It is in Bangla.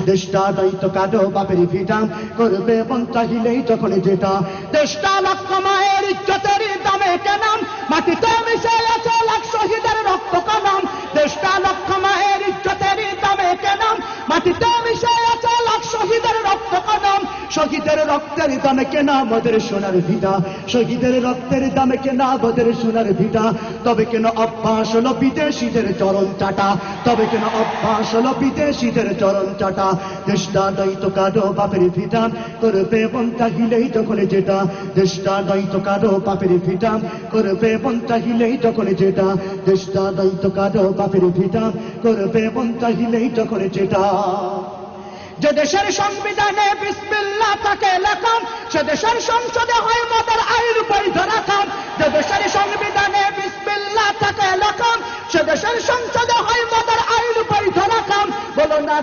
দেশটা নয়তো কাটো বাপের ভিটা, করবে মন চাহিলেই যখন যেটা। দেশটা লক্ষ মায়ের ইজ্জতের দামে কেনাম, মাটিতে মিশে আছে লাখ শহীদের রক্ত কলম। দেশটা লক্ষ মায়ের ইজ্জতের দামে কেনাম, মাটিতে মিশে আছে লাখ শহীদের রক্ত কলম। শহীদের রক্তের দামে কেনা আমাদের সোনার ভিটা, শহীদের রক্তের দামে কেনা আমাদের সোনার ভিটা। তবে কেন অভ্যাস হলো বিদেশিদের চরণ চাটা, তবে কেন অভ্যাস হলো বিদেশিদের চরণ চাটা। দেশটা নয়তো কাটো বাপের ভিটা, করবে মন চাহিলেই যখন যেটা। দেশটা নয়তো কাটো বাপের ভিটা, করবে মন চাহিলেই যখন যেটা। দেশটা নয়তো কাটো বাপের ভিটা, করবে মন চাহিলেই যখন যেটা। যে দেশের সংবিধানে বিসমিল্লাহ থাকে লেখা, সে দেশের সংসদে হয় মদের আইন বৈধ রাখা। যে দেশের সংবিধানে বিসমিল্লাহ থাকে লেখা, সে দেশের সংসদে হয় মদের আইন বৈধ রাখা। বলো না